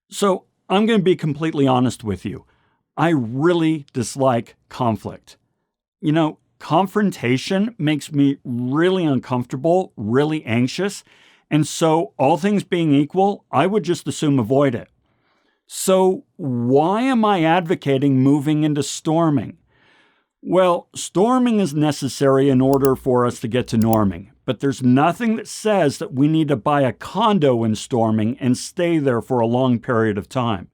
So I'm going to be completely honest with you. I really dislike conflict. Confrontation makes me really uncomfortable, really anxious. And so, all things being equal, I would just assume avoid it. So, why am I advocating moving into storming? Well, storming is necessary in order for us to get to norming, but there's nothing that says that we need to buy a condo in storming and stay there for a long period of time.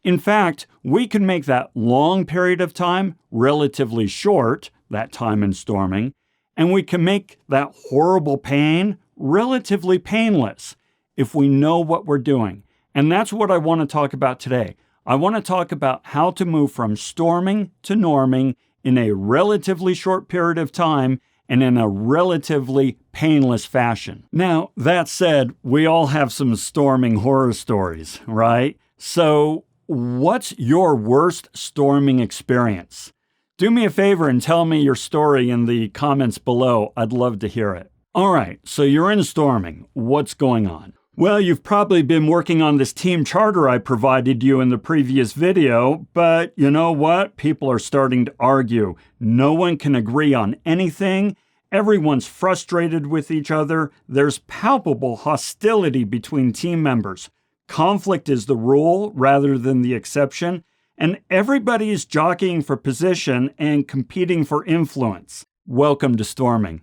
In fact, we can make that long period of time relatively short, that time in storming, and we can make that horrible pain relatively painless if we know what we're doing. And that's what I want to talk about today. I want to talk about how to move from storming to norming in a relatively short period of time and in a relatively painless fashion. Now, that said, we all have some storming horror stories, right? So, what's your worst storming experience? Do me a favor and tell me your story in the comments below. I'd love to hear it. All right, so you're in storming. What's going on? Well, you've probably been working on this team charter I provided you in the previous video, but you know what? People are starting to argue. No one can agree on anything. Everyone's frustrated with each other. There's palpable hostility between team members. Conflict is the rule rather than the exception, and everybody is jockeying for position and competing for influence. Welcome to storming.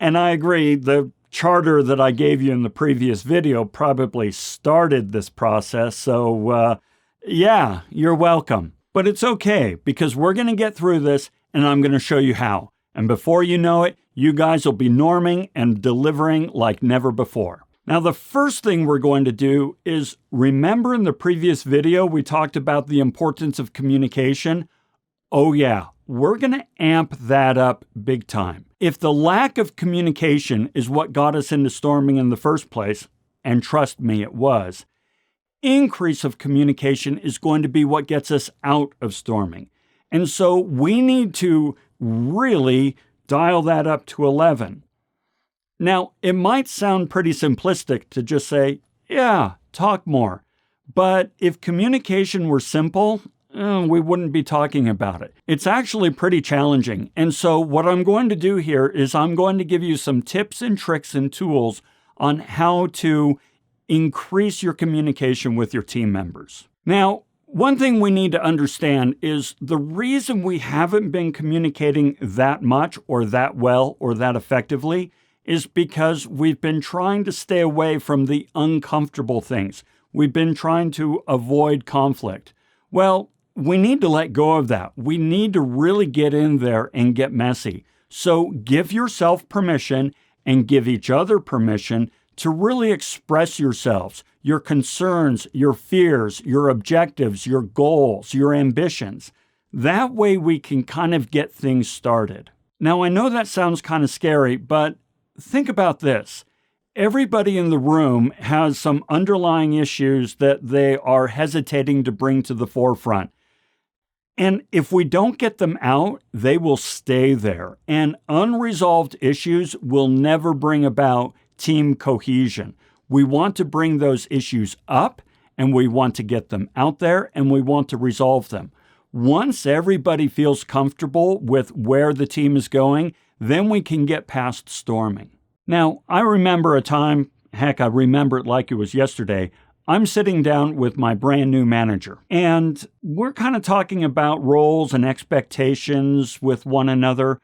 And I agree, the charter that I gave you in the previous video probably started this process, so yeah, you're welcome. But it's okay, because we're going to get through this, and I'm going to show you how. And before you know it, you guys will be norming and delivering like never before. Now, the first thing we're going to do is, remember in the previous video we talked about the importance of communication? Oh yeah, we're going to amp that up big time. If the lack of communication is what got us into storming in the first place, and trust me, it was, increase of communication is going to be what gets us out of storming. And so we need to really dial that up to 11. Now, it might sound pretty simplistic to just say, yeah, talk more. But if communication were simple, we wouldn't be talking about it. It's actually pretty challenging. And so what I'm going to do here is I'm going to give you some tips and tricks and tools on how to increase your communication with your team members. Now, one thing we need to understand is the reason we haven't been communicating that much or that well or that effectively is because we've been trying to stay away from the uncomfortable things. We've been trying to avoid conflict. Well, we need to let go of that. We need to really get in there and get messy. So give yourself permission and give each other permission to really express yourselves, your concerns, your fears, your objectives, your goals, your ambitions. That way we can kind of get things started. Now, I know that sounds kind of scary, but think about this. Everybody in the room has some underlying issues that they are hesitating to bring to the forefront. And if we don't get them out, they will stay there. And unresolved issues will never bring about team cohesion. We want to bring those issues up, and we want to get them out there, and we want to resolve them. Once everybody feels comfortable with where the team is going, then we can get past storming. Now, I remember a time, heck, I remember it like it was yesterday. I'm sitting down with my brand new manager, and we're kind of talking about roles and expectations with one another.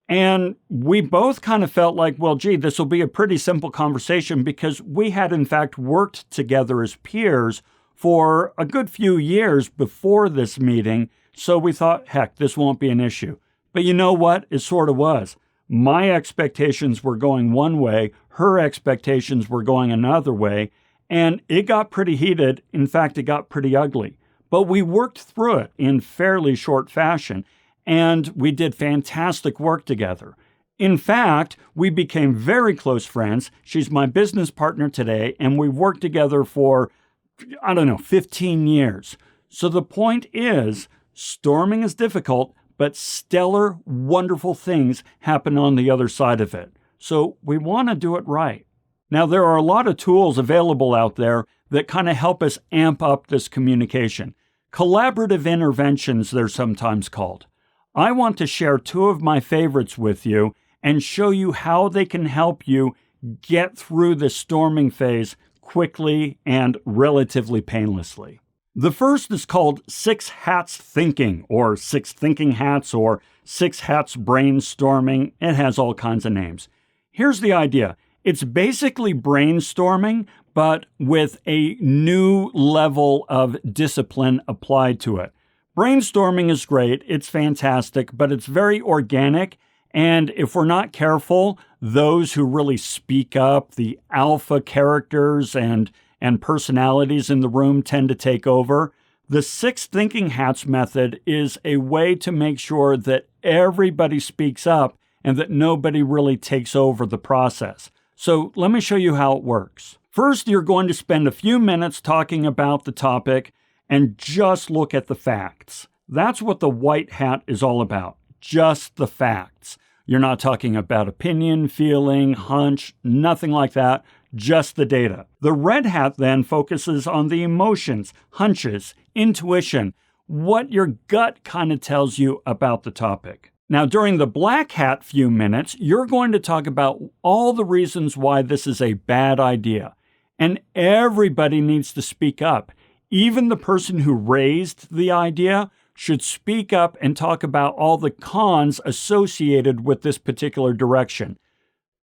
And we both kind of felt like, well, gee, this will be a pretty simple conversation because we had, in fact, worked together as peers for a good few years before this meeting. So we thought, heck, this won't be an issue. But you know what? It sort of was. My expectations were going one way. Her expectations were going another way. And it got pretty heated. In fact, it got pretty ugly. But we worked through it in fairly short fashion. And we did fantastic work together. In fact, we became very close friends. She's my business partner today, and we worked together for, 15 years. So the point is, storming is difficult, but stellar, wonderful things happen on the other side of it. So we want to do it right. Now, there are a lot of tools available out there that kind of help us amp up this communication. Collaborative interventions, they're sometimes called. I want to share two of my favorites with you and show you how they can help you get through the storming phase quickly and relatively painlessly. The first is called 6 Hats Thinking, or 6 Thinking Hats, or 6 Hats Brainstorming. It has all kinds of names. Here's the idea. It's basically brainstorming, but with a new level of discipline applied to it. Brainstorming is great, it's fantastic, but it's very organic, and if we're not careful, those who really speak up, the alpha characters and personalities in the room tend to take over. The 6 Thinking Hats method is a way to make sure that everybody speaks up and that nobody really takes over the process. So let me show you how it works. First, you're going to spend a few minutes talking about the topic and just look at the facts. That's what the white hat is all about, just the facts. You're not talking about opinion, feeling, hunch, nothing like that, just the data. The red hat then focuses on the emotions, hunches, intuition, what your gut kind of tells you about the topic. Now, during the black hat few minutes, you're going to talk about all the reasons why this is a bad idea. And everybody needs to speak up. Even the person who raised the idea should speak up and talk about all the cons associated with this particular direction.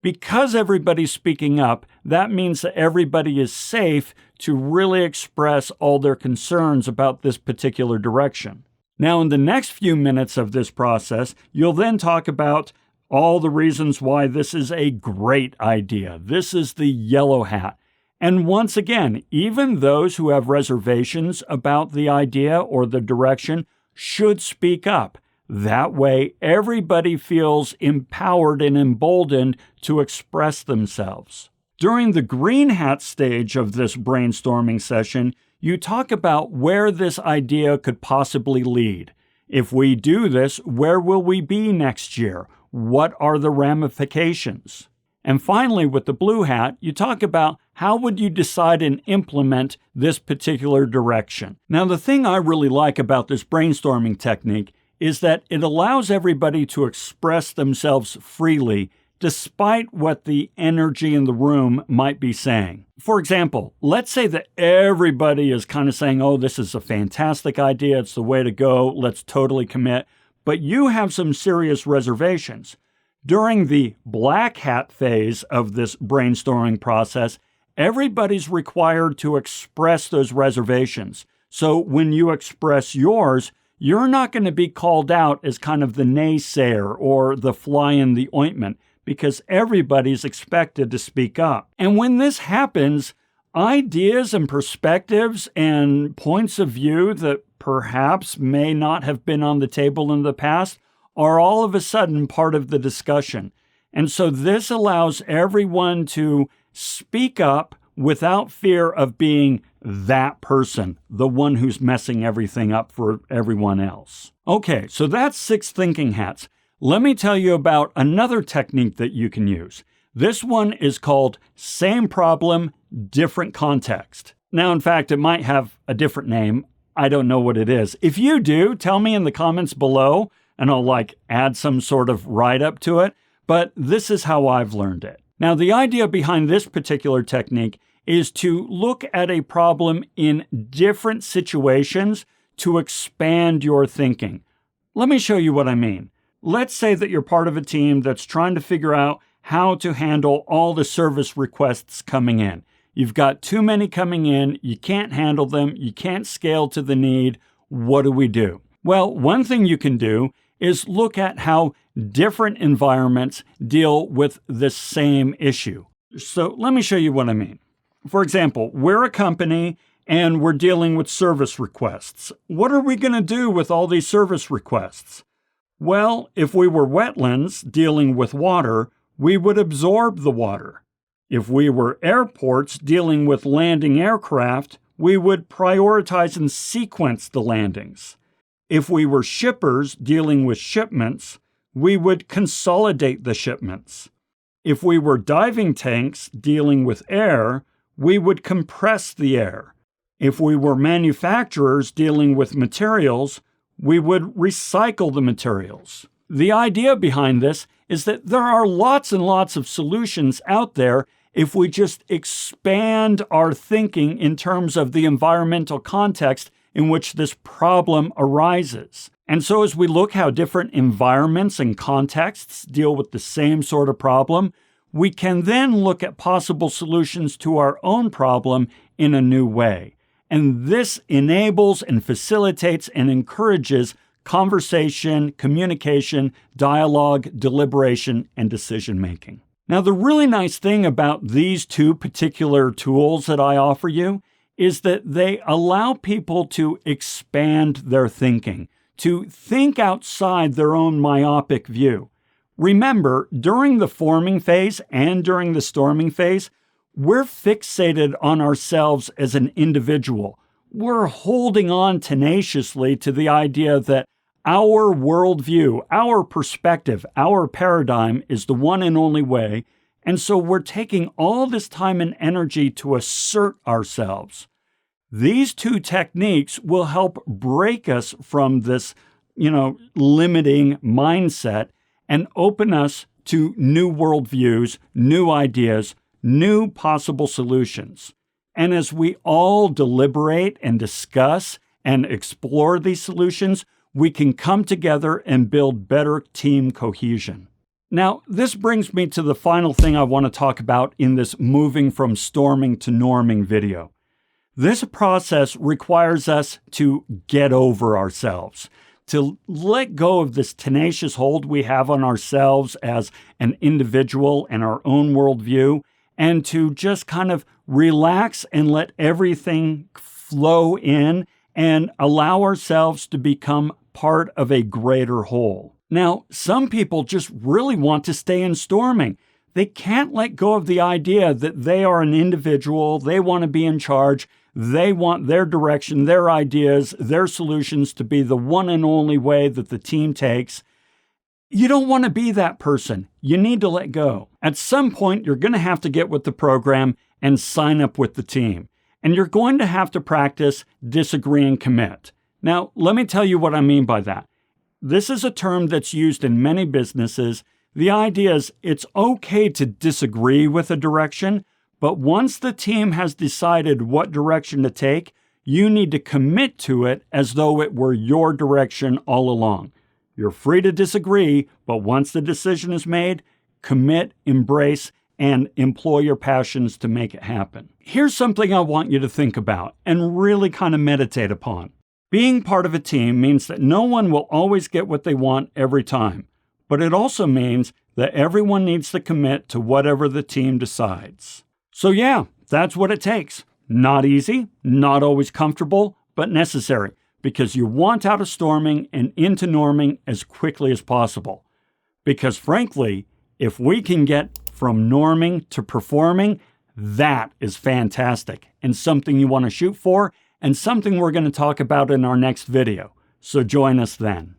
Because everybody's speaking up, that means that everybody is safe to really express all their concerns about this particular direction. Now, in the next few minutes of this process, you'll then talk about all the reasons why this is a great idea. This is the yellow hat. And once again, even those who have reservations about the idea or the direction should speak up. That way, everybody feels empowered and emboldened to express themselves. During the green hat stage of this brainstorming session, you talk about where this idea could possibly lead. If we do this, where will we be next year? What are the ramifications? And finally, with the blue hat, you talk about how would you decide and implement this particular direction. Now, the thing I really like about this brainstorming technique is that it allows everybody to express themselves freely despite what the energy in the room might be saying. For example, let's say that everybody is kind of saying, oh, this is a fantastic idea, it's the way to go, let's totally commit, but you have some serious reservations. During the black hat phase of this brainstorming process, everybody's required to express those reservations. So when you express yours, you're not going to be called out as kind of the naysayer or the fly in the ointment because everybody's expected to speak up. And when this happens, ideas and perspectives and points of view that perhaps may not have been on the table in the past are all of a sudden part of the discussion. And so this allows everyone to speak up without fear of being that person, the one who's messing everything up for everyone else. Okay, so that's 6 thinking hats. Let me tell you about another technique that you can use. This one is called same problem, different context. Now, in fact, it might have a different name. I don't know what it is. If you do, tell me in the comments below, and I'll add some sort of write-up to it. But this is how I've learned it. Now, the idea behind this particular technique is to look at a problem in different situations to expand your thinking. Let me show you what I mean. Let's say that you're part of a team that's trying to figure out how to handle all the service requests coming in. You've got too many coming in, you can't handle them, you can't scale to the need. What do we do? Well, one thing you can do is look at how different environments deal with the same issue. So let me show you what I mean. For example, we're a company and we're dealing with service requests. What are we going to do with all these service requests? Well, if we were wetlands dealing with water, we would absorb the water. If we were airports dealing with landing aircraft, we would prioritize and sequence the landings. If we were shippers dealing with shipments, we would consolidate the shipments. If we were diving tanks dealing with air, we would compress the air. If we were manufacturers dealing with materials, we would recycle the materials. The idea behind this is that there are lots and lots of solutions out there if we just expand our thinking in terms of the environmental context in which this problem arises. And so as we look how different environments and contexts deal with the same sort of problem, we can then look at possible solutions to our own problem in a new way. And this enables and facilitates and encourages conversation, communication, dialogue, deliberation, and decision-making. Now, the really nice thing about these two particular tools that I offer you is that they allow people to expand their thinking, to think outside their own myopic view. Remember, during the forming phase and during the storming phase, we're fixated on ourselves as an individual. We're holding on tenaciously to the idea that our worldview, our perspective, our paradigm is the one and only way, and so we're taking all this time and energy to assert ourselves. These two techniques will help break us from this, limiting mindset and open us to new worldviews, new ideas, new possible solutions. And as we all deliberate and discuss and explore these solutions, we can come together and build better team cohesion. Now, this brings me to the final thing I want to talk about in this moving from storming to norming video. This process requires us to get over ourselves, to let go of this tenacious hold we have on ourselves as an individual and our own worldview, and to just kind of relax and let everything flow in and allow ourselves to become part of a greater whole. Now, some people just really want to stay in storming. They can't let go of the idea that they are an individual, they want to be in charge, they want their direction, their ideas, their solutions to be the one and only way that the team takes. You don't want to be that person. You need to let go. At some point, you're going to have to get with the program and sign up with the team. And you're going to have to practice disagree and commit. Now, let me tell you what I mean by that. This is a term that's used in many businesses. The idea is it's okay to disagree with a direction, but once the team has decided what direction to take, you need to commit to it as though it were your direction all along. You're free to disagree, but once the decision is made, commit, embrace, and employ your passions to make it happen. Here's something I want you to think about and really kind of meditate upon. Being part of a team means that no one will always get what they want every time, but it also means that everyone needs to commit to whatever the team decides. So yeah, that's what it takes. Not easy, not always comfortable, but necessary, because you want out of storming and into norming as quickly as possible. Because frankly, if we can get from norming to performing, that is fantastic and something you want to shoot for, and something we're going to talk about in our next video. So join us then.